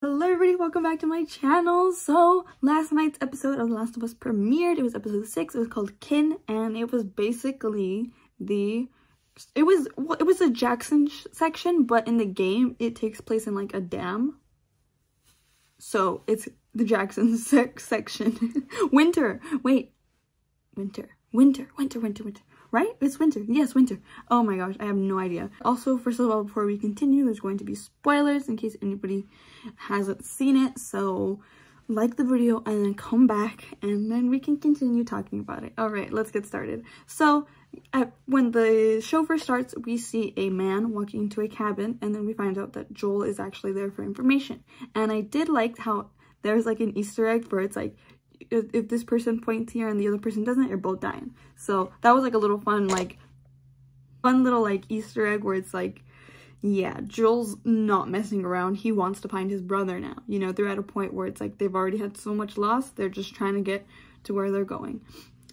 Hello everybody, welcome back to my channel. So last night's episode of The Last of Us premiered. It was episode 6. It was called Kin, and it was basically it was a Jackson section, but in the game it takes place in like a dam. So it's the Jackson section. Winter. Right? It's winter. Yes, winter. Oh my gosh, I have no idea. Also, first of all, before we continue, there's going to be spoilers in case anybody hasn't seen it. So like the video and then come back and then we can continue talking about it. All right, let's get started. So when the show first starts, we see a man walking into a cabin, and then we find out that Joel is actually there for information. And I did like how there's like an Easter egg where it's like, if this person points here and the other person doesn't, you're both dying. So that was like a little fun little like Easter egg where it's like, yeah, Joel's not messing around. He wants to find his brother now. You know, they're at a point where it's like they've already had so much loss, they're just trying to get to where they're going.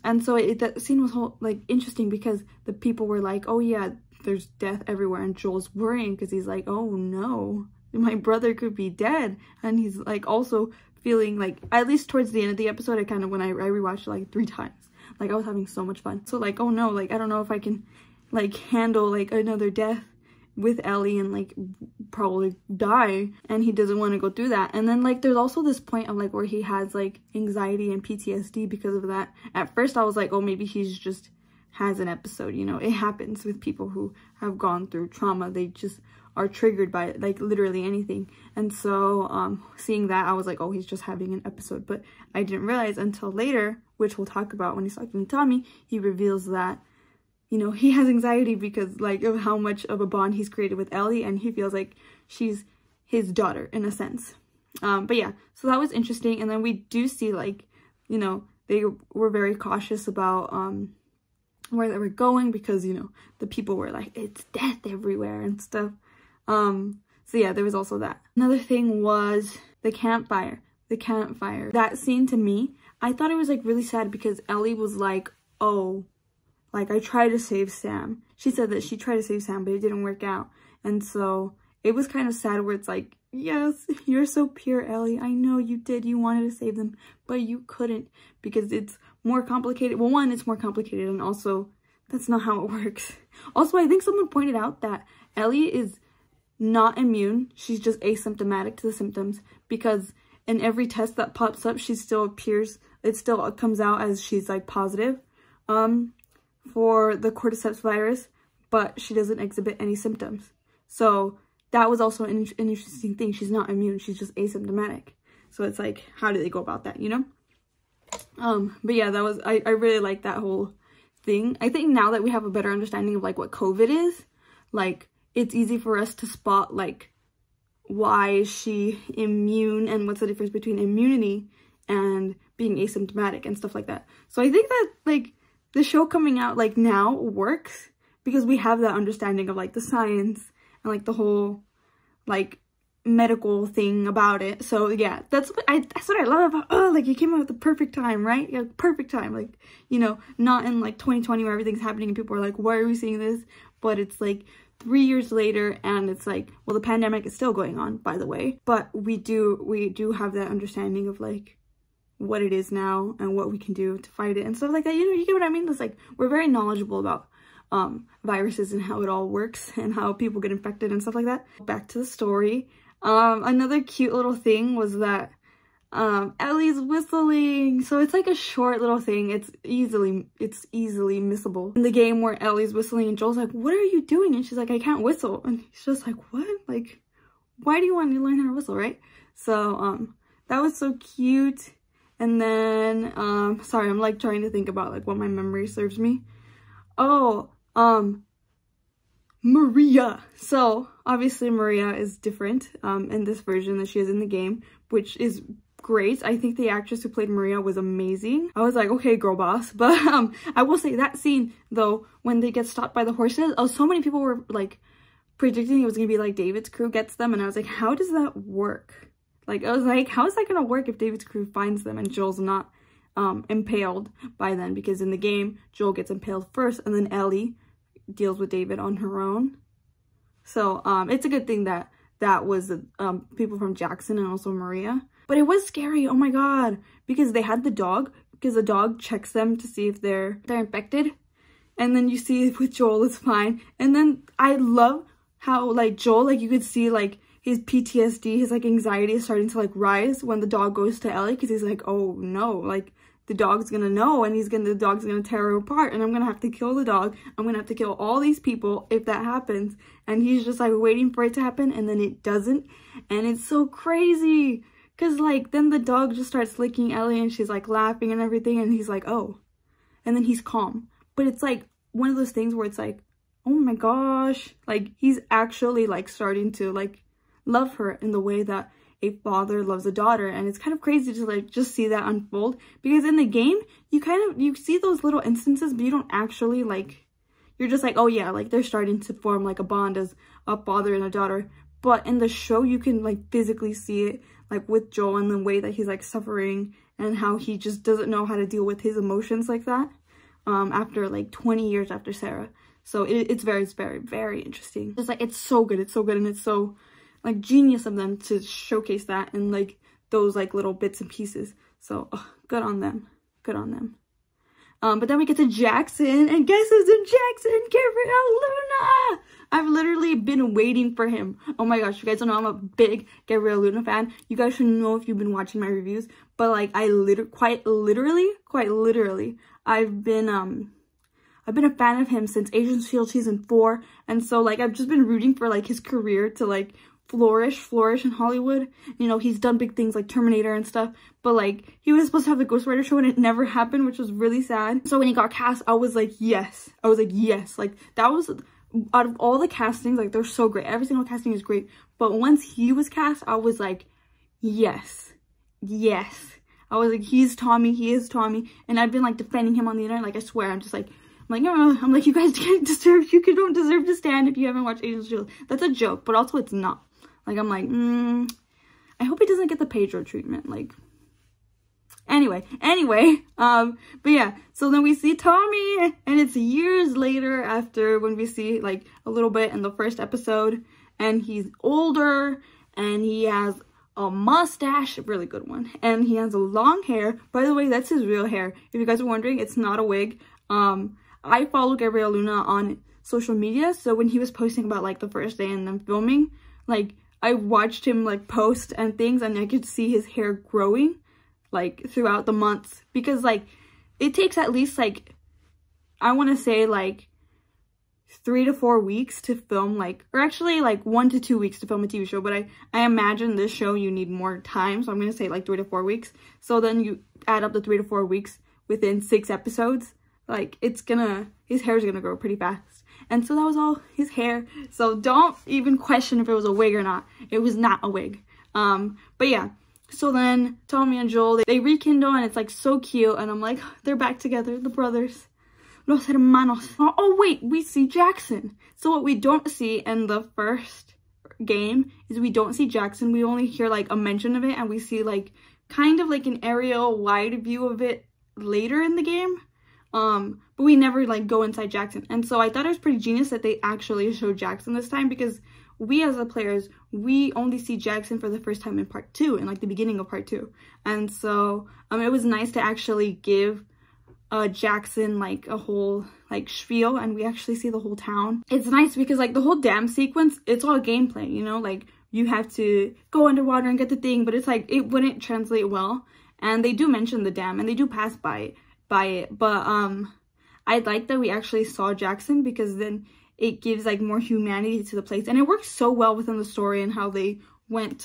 And so that scene was interesting because the people were like, oh yeah, there's death everywhere, and Joel's worrying because he's like, oh no, my brother could be dead. And he's like also feeling like, at least towards the end of the episode, I rewatched it like 3 times. Like, I was having so much fun. So like, oh no, like I don't know if I can like handle like another death with Ellie and like probably die, and he doesn't want to go through that. And then like there's also this point of like where he has like anxiety and PTSD because of that. At first I was like, oh, maybe he's just has an episode, you know. It happens with people who have gone through trauma. They just are triggered by it, like literally anything. And so seeing that, I was like, oh, he's just having an episode. But I didn't realize until later, which we'll talk about when he's talking to Tommy, he reveals that, you know, he has anxiety because like of how much of a bond he's created with Ellie, and he feels like she's his daughter in a sense. But yeah, so that was interesting. And then we do see like, you know, they were very cautious about where they were going because, you know, the people were like, it's death everywhere and stuff. So yeah, there was also that. Another thing was the campfire. That scene, to me, I thought it was like really sad because Ellie was like, oh, like I tried to save Sam. She said that she tried to save Sam, but it didn't work out. And so it was kind of sad where it's like, yes, you're so pure, Ellie. I know you did. You wanted to save them, but you couldn't because it's more complicated. Well, one, it's more complicated, and also that's not how it works. Also, I think someone pointed out that Ellie is not immune. She's just asymptomatic to the symptoms, because in every test that pops up, she still appears, it still comes out as she's like positive for the cordyceps virus, but she doesn't exhibit any symptoms. So that was also an interesting thing. She's not immune, she's just asymptomatic. So it's like, how do they go about that, you know? But yeah, that was, I really like that whole thing. I think now that we have a better understanding of like what COVID is, like it's easy for us to spot like why is she immune and what's the difference between immunity and being asymptomatic and stuff like that. So I think that like the show coming out like now works because we have that understanding of like the science and like the whole like medical thing about it. So yeah, that's what I love about, oh, like you came out at the perfect time, right? Yeah, perfect time. Like, you know, not in like 2020 where everything's happening and people are like, why are we seeing this? But it's like 3 years later, and it's like, well, the pandemic is still going on, by the way, but we do have that understanding of like what it is now and what we can do to fight it and stuff like that. You know, you get what I mean? It's like we're very knowledgeable about viruses and how it all works and how people get infected and stuff like that. Back to the story. Another cute little thing was that Ellie's whistling. So it's like a short little thing. It's easily missable in the game where Ellie's whistling and Joel's like, what are you doing? And she's like, I can't whistle. And he's just like, what? Like, why do you want to learn how to whistle, right? So that was so cute. And then sorry, I'm like trying to think about like what my memory serves me. Oh, Maria. So obviously Maria is different in this version that she is in the game, which is great. I think the actress who played Maria was amazing. I was like, okay, girl boss. But I will say that scene though, when they get stopped by the horses, oh, so many people were like predicting it was gonna be like David's crew gets them, and I was like, how does that work? Like, I was like, how is that gonna work if David's crew finds them and Joel's not impaled by then? Because in the game, Joel gets impaled first, and then Ellie deals with David on her own. So it's a good thing that that was people from Jackson and also Maria. But it was scary, oh my god, because they had the dog, because the dog checks them to see if they're infected. And then you see with Joel it's fine. And then I love how like Joel, like you could see like his PTSD, his like anxiety is starting to like rise when the dog goes to Ellie, because he's like, oh no, like the dog's gonna know and the dog's gonna tear her apart and I'm gonna have to kill the dog. I'm gonna have to kill all these people if that happens. And he's just like waiting for it to happen, and then it doesn't. And it's so crazy, because like then the dog just starts licking Ellie and she's like laughing and everything, and he's like, oh. And then he's calm. But it's like one of those things where it's like, oh my gosh, like he's actually like starting to like love her in the way that a father loves a daughter. And it's kind of crazy to like just see that unfold, because in the game you see those little instances, but you don't actually like, you're just like, oh yeah, like they're starting to form like a bond as a father and a daughter. But in the show you can like physically see it, like with Joel, and the way that he's like suffering and how he just doesn't know how to deal with his emotions like that after like 20 years after Sarah. So it's very, very interesting. It's like, it's so good, and it's so like genius of them to showcase that in like those like little bits and pieces. So good on them, but then we get to Jackson, and guess who's in Jackson? Gabriel Luna! I've literally been waiting for him. Oh my gosh, you guys don't know I'm a big Gabriel Luna fan. You guys should know if you've been watching my reviews, but like I quite literally I've been a fan of him since Agents of S.H.I.E.L.D. season 4, and so like I've just been rooting for like his career to like flourish in Hollywood. You know, he's done big things like Terminator and stuff, but like he was supposed to have the Ghost Rider show and it never happened, which was really sad. So when he got cast, I was like, yes. Like that was, out of all the castings, like they're so great. Every single casting is great. But once he was cast, I was like, yes. I was like, he is Tommy. And I've been like defending him on the internet. Like I swear, I'm like, no, I'm like, you guys don't deserve to stand if you haven't watched Agents of S.H.I.E.L.D. That's a joke, but also it's not. Like, I'm like, I hope he doesn't get the Pedro treatment. Like, anyway, but yeah, so then we see Tommy, and it's years later after when we see like a little bit in the first episode, and he's older, and he has a mustache, a really good one, and he has a long hair. By the way, that's his real hair. If you guys are wondering, it's not a wig. I follow Gabriel Luna on social media, so when he was posting about like the first day and then filming, like I watched him like post and things, and I could see his hair growing like throughout the months, because like it takes at least like, I want to say like 3 to 4 weeks to film, like, or actually like 1 to 2 weeks to film a TV show, but I imagine this show you need more time, so I'm gonna say like 3 to 4 weeks. So then you add up the 3 to 4 weeks within 6 episodes, like his hair is gonna grow pretty fast. And so that was all his hair. So don't even question if it was a wig or not. It was not a wig. But yeah. So then Tommy and Joel, they rekindle, and it's like so cute. And I'm like, they're back together, the brothers. Los hermanos. Oh wait, we see Jackson. So what we don't see in the first game is we don't see Jackson. We only hear like a mention of it, and we see like kind of like an aerial wide view of it later in the game. But we never like go inside Jackson. And so I thought it was pretty genius that they actually showed Jackson this time, because we as the players, we only see Jackson for the first time in part 2, in like the beginning of part 2. And so it was nice to actually give Jackson like a whole like spiel, and we actually see the whole town. It's nice because like the whole dam sequence, it's all gameplay, you know, like you have to go underwater and get the thing, but it's like it wouldn't translate well. And they do mention the dam, and they do pass by it, but I like that we actually saw Jackson, because then it gives like more humanity to the place, and it works so well within the story and how they went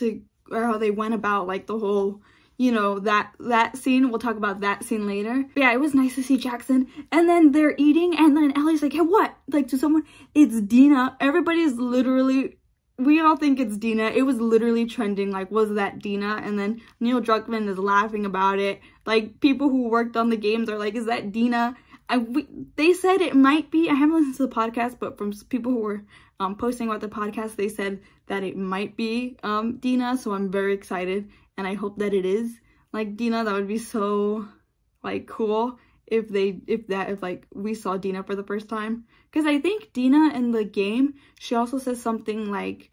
about like the whole, you know, that scene. We'll talk about that scene later. But yeah, it was nice to see Jackson. And then they're eating, and then Ellie's like, hey, what? Like to someone, it's Dina. Everybody's literally, we all think it's Dina. It was literally trending, like, was that Dina? And then Neil Druckmann is laughing about it. Like, people who worked on the games are like, is that Dina? They said it might be. I haven't listened to the podcast, but from people who were posting about the podcast, they said that it might be Dina. So I'm very excited, and I hope that it is like Dina. That would be so like cool if like we saw Dina for the first time, because I think Dina in the game, she also says something like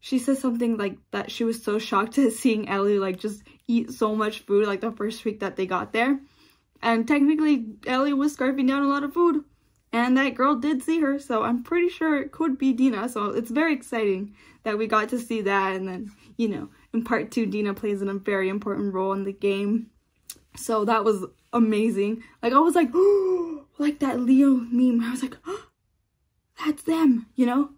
she says something like that she was so shocked to seeing Ellie like just eat so much food like the first week that they got there. And technically Ellie was scarfing down a lot of food. And that girl did see her, so I'm pretty sure it could be Dina. So it's very exciting that we got to see that. And then, you know, in part 2, Dina plays a very important role in the game. So that was amazing. Like, I was like, oh, like that Leo meme. I was like, oh, that's them, you know?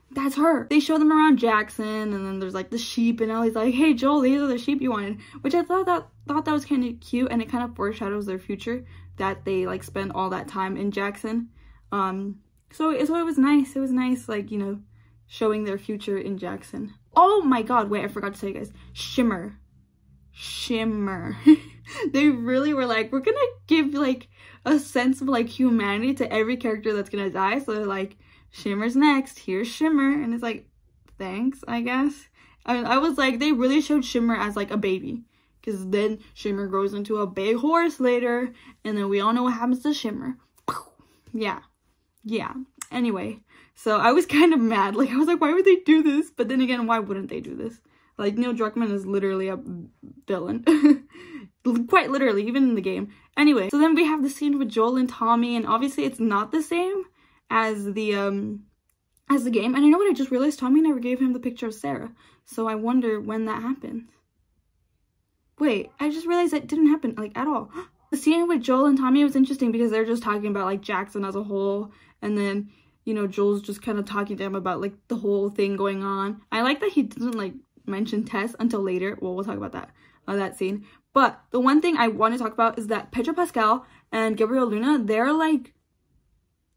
That's her. They show them around Jackson, and then there's like the sheep, and Ellie's like, hey, Joel, these are the sheep you wanted. Which I thought that was kind of cute, and it kind of foreshadows their future, that they like spend all that time in Jackson. So it was nice. It was nice, like, you know, showing their future in Jackson. Oh my god, wait, I forgot to tell you guys. Shimmer. They really were like, we're gonna give like a sense of like humanity to every character that's gonna die. So they're like, Shimmer's next, here's Shimmer. And it's like, thanks, I guess. I was like, they really showed Shimmer as like a baby. Because then Shimmer grows into a big horse later. And then we all know what happens to Shimmer. Yeah. Anyway, so I was kind of mad. Like, I was like, why would they do this? But then again, why wouldn't they do this? Like, Neil Druckmann is literally a villain. Quite literally, even in the game. Anyway, so then we have the scene with Joel and Tommy, and obviously it's not the same as the game. And I know what I just realized, Tommy never gave him the picture of Sarah. So I wonder when that happens. Wait, I just realized that didn't happen, like, at all. The scene with Joel and Tommy was interesting because they're just talking about, like, Jackson as a whole. And then, you know, Joel's just kind of talking to him about, like, the whole thing going on. I like that he doesn't, like, mention Tess until later. Well, we'll talk about that scene. But the one thing I want to talk about is that Pedro Pascal and Gabriel Luna, they're, like,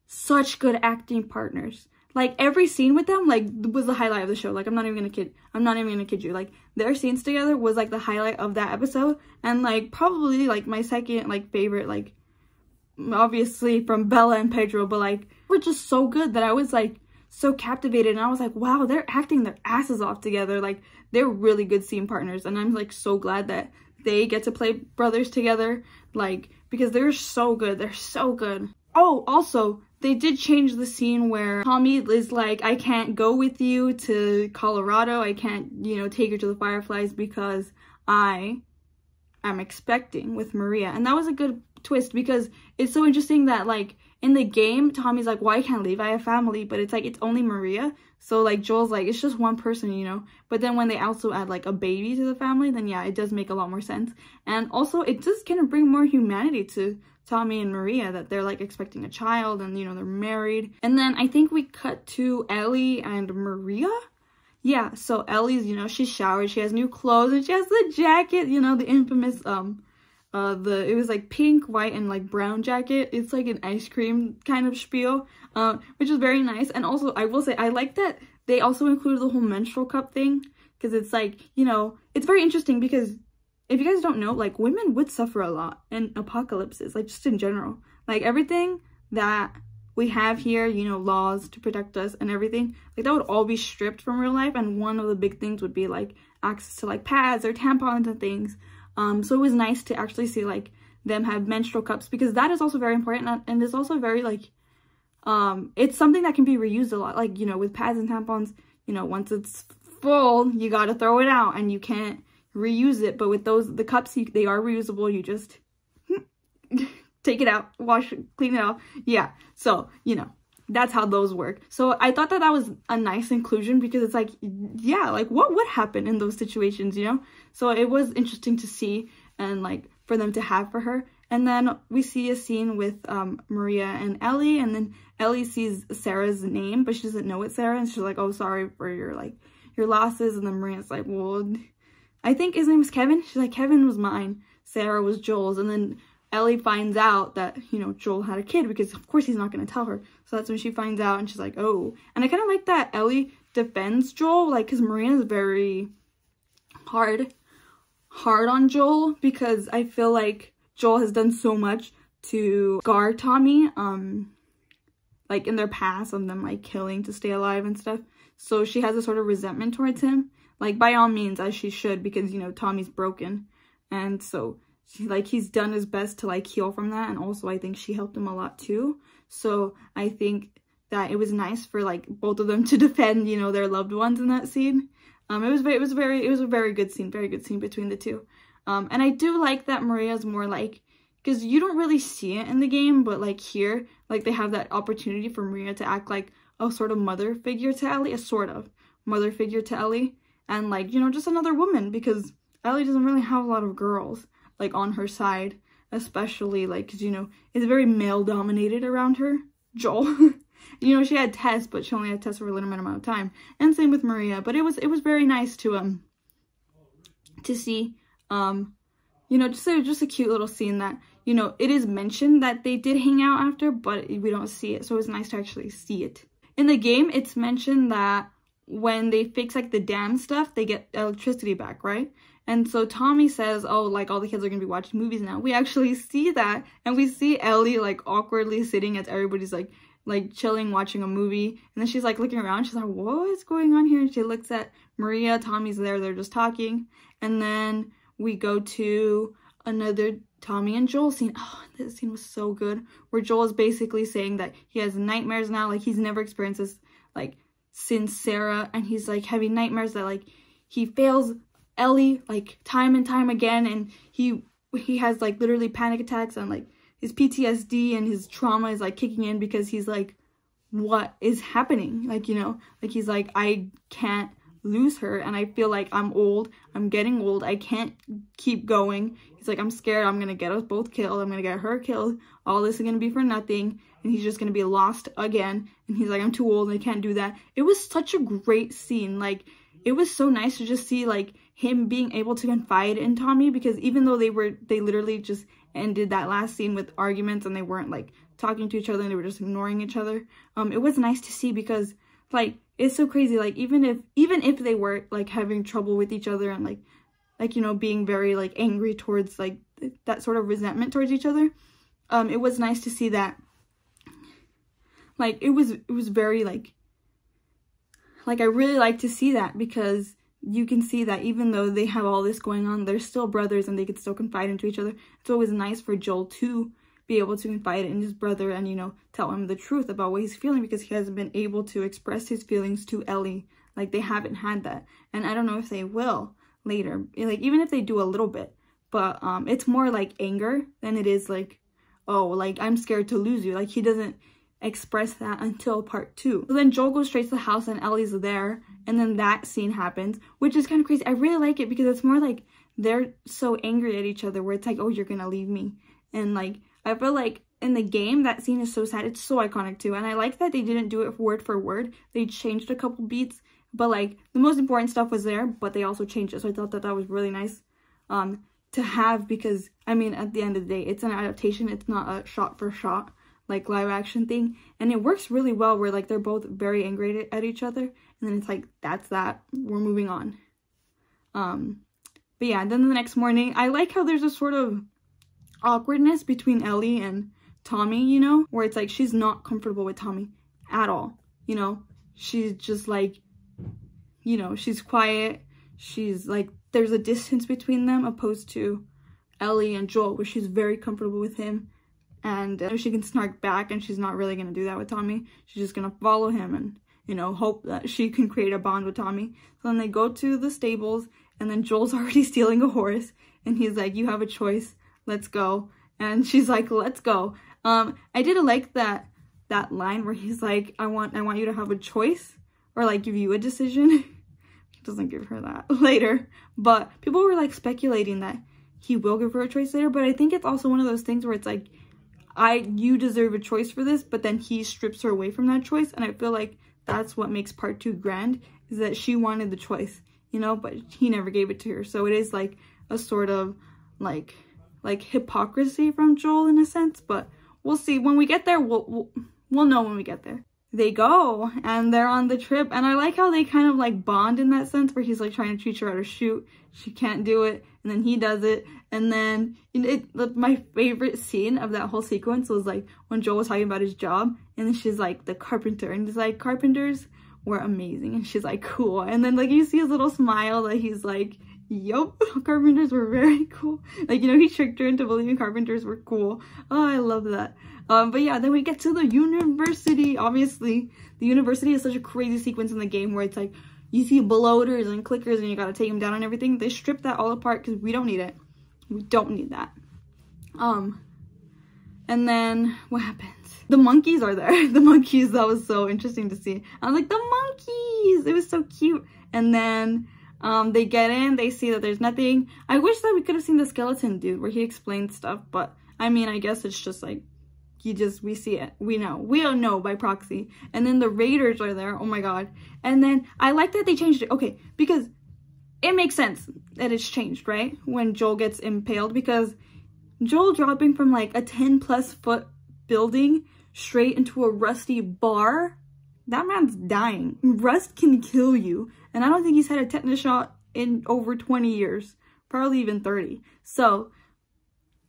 such good acting partners. Like, every scene with them, like, was the highlight of the show. Like, I'm not even gonna kid you. Like, their scenes together was, like, the highlight of that episode. And, like, probably, like, my second, like, favorite, like, obviously from Bella and Pedro, but, like, we're just so good that I was, like, so captivated. And I was like, wow, they're acting their asses off together. Like, they're really good scene partners. And I'm, like, so glad that they get to play brothers together. Like, because they're so good. They're so good. Oh, also, they did change the scene where Tommy is like, I can't go with you to Colorado. I can't, you know, take her to the Fireflies because I am expecting with Maria. And that was a good twist because it's so interesting that, like, in the game, Tommy's like, well, I can't leave. I have family. But it's like, it's only Maria. So, like, Joel's like, it's just one person, you know. But then when they also add, like, a baby to the family, then, yeah, it does make a lot more sense. And also, it does kind of bring more humanity to Tommy and Maria, that they're, like, expecting a child and, you know, they're married. And then I think we cut to Ellie and Maria. Yeah, so Ellie's, you know, she showered, she has new clothes, and she has the jacket, you know, the infamous, it was, like, pink, white, and, like, brown jacket. It's, like, an ice cream kind of spiel, which is very nice. And also, I will say, I like that they also included the whole menstrual cup thing, because it's, like, you know, it's very interesting because if you guys don't know, like, women would suffer a lot in apocalypses, like, just in general. Like, everything that we have here, you know, laws to protect us and everything, like, that would all be stripped from real life. And one of the big things would be, like, access to, like, pads or tampons and things. So it was nice to actually see, like, them have menstrual cups, because that is also very important. And it's also very, like, it's something that can be reused a lot. Like, you know, with pads and tampons, you know, once it's full, you gotta throw it out and you can't reuse it. But with the cups, they are reusable. You just take it out, wash it, clean it off. Yeah, so, you know, that's how those work. So I thought that was a nice inclusion, because it's like, yeah, like, what would happen in those situations, you know? So it was interesting to see, and, like, for them to have for her. And then we see a scene with Maria and Ellie, and then Ellie sees Sarah's name, but she doesn't know it's Sarah, and she's like, oh, sorry for your losses. And then Maria's like, well, I think his name is Kevin. She's like, Kevin was mine, Sarah was Joel's. And then Ellie finds out that, you know, Joel had a kid, because of course he's not going to tell her. So that's when she finds out, and she's like, oh. And I kind of like that Ellie defends Joel, like, because Maria is very hard on Joel, because I feel like Joel has done so much to scar Tommy, like, in their past, of them, like, killing to stay alive and stuff. So she has a sort of resentment towards him, like, by all means, as she should, because, you know, Tommy's broken. And so, like, he's done his best to, like, heal from that. And also, I think she helped him a lot too. So I think that it was nice for, like, both of them to defend, you know, their loved ones in that scene. It was a very good scene between the two. And I do like that Maria's more like, because you don't really see it in the game, but like here, like they have that opportunity for Maria to act like a sort of mother figure to Ellie, and like, you know, just another woman, because Ellie doesn't really have a lot of girls like on her side, especially like, because, you know, it's very male dominated around her. Joel, you know, she had Tess, but she only had Tess for a limited amount of time, and same with Maria. But it was very nice to see, you know, just a cute little scene that, you know, it is mentioned that they did hang out after, but we don't see it, so it's nice to actually see it. In the game, it's mentioned that when they fix like the dam stuff, they get electricity back, right? And so Tommy says, oh, like all the kids are gonna be watching movies now. We actually see that, and we see Ellie like awkwardly sitting as everybody's like chilling, watching a movie, and then she's like looking around, she's like, what is going on here? And she looks at Maria, Tommy's there, they're just talking, and then we go to another Tommy and Joel scene. Oh, this scene was so good, where Joel is basically saying that he has nightmares now, like he's never experienced this like since Sarah, and he's like having nightmares that like he fails Ellie like time and time again, and he has like literally panic attacks, and like his PTSD and his trauma is like kicking in, because he's like, what is happening? Like, you know, like he's like, I can't lose her, and I feel like I'm old, I'm getting old, I can't keep going. He's like, I'm scared I'm gonna get us both killed, I'm gonna get her killed, all this is gonna be for nothing, and he's just gonna be lost again. And he's like, I'm too old, I can't do that. It was such a great scene. Like, it was so nice to just see like him being able to confide in Tommy, because even though they literally just ended that last scene with arguments, and they weren't like talking to each other, and they were just ignoring each other, it was nice to see, because like it's so crazy, like even if they were like having trouble with each other, and like you know, being very like angry towards like that sort of resentment towards each other, it was nice to see that like it was very like I really like to see that, because you can see that even though they have all this going on, they're still brothers, and they could still confide into each other. So it was nice for Joel to be able to confide in his brother, and, you know, tell him the truth about what he's feeling, because he hasn't been able to express his feelings to Ellie. Like, they haven't had that, and I don't know if they will later, like even if they do a little bit, but it's more like anger than it is like, oh, like I'm scared to lose you. Like, he doesn't express that until part 2. So then Joel goes straight to the house, and Ellie's there, and then that scene happens, which is kind of crazy. I really like it, because it's more like they're so angry at each other, where it's like, oh, you're gonna leave me. And like, I feel like in the game, that scene is so sad. It's so iconic too, and I like that they didn't do it word for word. They changed a couple beats, but like the most important stuff was there, but they also changed it. So I thought that was really nice to have, because I mean, at the end of the day, it's an adaptation. It's not a shot for shot like live action thing, and it works really well, where like they're both very angry at each other, and then it's like, that's that, we're moving on. But yeah, then the next morning, I like how there's a sort of awkwardness between Ellie and Tommy, you know, where it's like she's not comfortable with Tommy at all, you know. She's just like, you know, she's quiet, she's like, there's a distance between them, opposed to Ellie and Joel, where she's very comfortable with him, and she can snark back, and she's not really gonna do that with Tommy. She's just gonna follow him and, you know, hope that she can create a bond with Tommy. So then they go to the stables, and then Joel's already stealing a horse, and he's like, you have a choice, let's go. And she's like, let's go. I did like that line where he's like, I want you to have a choice, or like give you a decision. He doesn't give her that later, but people were like speculating that he will give her a choice later. But I think it's also one of those things where it's like, you deserve a choice for this, but then he strips her away from that choice. And I feel like that's what makes part 2 grand, is that she wanted the choice, you know, but he never gave it to her. So it is like a sort of like hypocrisy from Joel in a sense, but we'll see when we get there. We'll know when we get there. They go, and they're on the trip, and I like how they kind of like bond in that sense, where he's like trying to teach her how to shoot, she can't do it, and then he does it. And then my favorite scene of that whole sequence was like when Joel was talking about his job, and then she's like, the carpenter, and he's like, carpenters were amazing, and she's like, cool. And then like you see his little smile that he's like, yup, carpenters were very cool. Like, you know, he tricked her into believing carpenters were cool. Oh, I love that. But yeah, then we get to the university. Obviously, the university is such a crazy sequence in the game, where it's like you see bloaters and clickers and you gotta take them down and everything. They stripped that all apart because we don't need it. We don't need that. And then what happens? The monkeys are there. The monkeys, that was so interesting to see. I was like, the monkeys! It was so cute. And then they get in, they see that there's nothing. I wish that we could have seen the skeleton dude where he explained stuff, but I mean, I guess it's just like, we see it. We know. We don't know by proxy. And then the raiders are there. Oh my god. And then I like that they changed it. Okay, because it makes sense that it's changed, right? When Joel gets impaled, because Joel dropping from like a 10+ foot building straight into a rusty bar, that man's dying. Rust can kill you. And I don't think he's had a tetanus shot in over 20 years. Probably even 30. So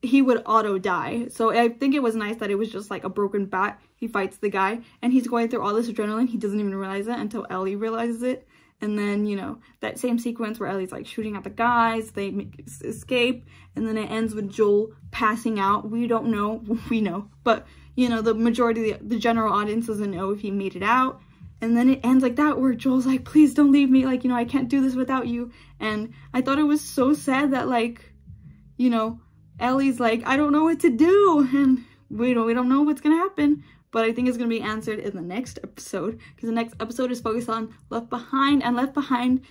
he would auto die. So I think it was nice that it was just like a broken bat. He fights the guy and he's going through all this adrenaline. He doesn't even realize it until Ellie realizes it. And then, you know, that same sequence where Ellie's like shooting at the guys, they escape, and then it ends with Joel passing out. We don't know. We know. But, you know, the majority of the general audience doesn't know if he made it out. And then it ends like that where Joel's like, please don't leave me. Like, you know, I can't do this without you. And I thought it was so sad that, like, you know, Ellie's like, I don't know what to do. And we don't know what's going to happen. But I think it's going to be answered in the next episode. Because the next episode is focused on Left Behind. And Left Behind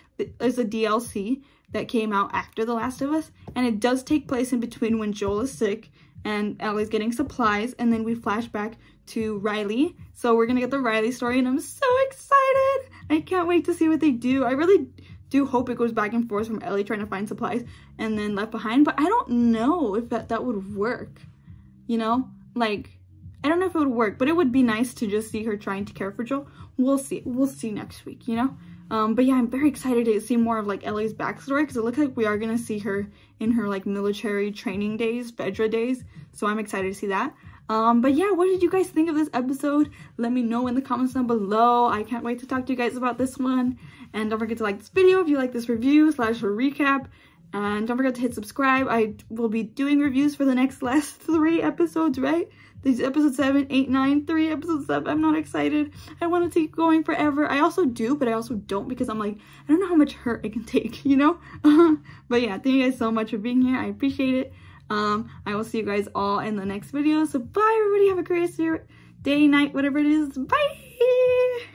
is a DLC that came out after The Last of Us. And it does take place in between when Joel is sick and Ellie's getting supplies. And then we flash back to Riley. So we're going to get the Riley story. And I'm so excited. I can't wait to see what they do. I really do hope it goes back and forth from Ellie trying to find supplies and then Left Behind. But I don't know if that would work. You know? Like, I don't know if it would work, but it would be nice to just see her trying to care for Joel. We'll see. We'll see next week, you know? But yeah, I'm very excited to see more of like Ellie's backstory because it looks like we are going to see her in her like military training days, Fedra days. So I'm excited to see that. But yeah, what did you guys think of this episode? Let me know in the comments down below. I can't wait to talk to you guys about this one. And don't forget to like this video if you like this review / recap. And don't forget to hit subscribe. I will be doing reviews for the last 3 episodes, right? These episode 7, 8, 9, 3, episode 7. I'm not excited. I want to keep going forever. I also do, but I also don't because I'm like, I don't know how much hurt I can take, you know? But yeah, thank you guys so much for being here. I appreciate it. I will see you guys all in the next video. So bye, everybody. Have a great day, night, whatever it is. Bye.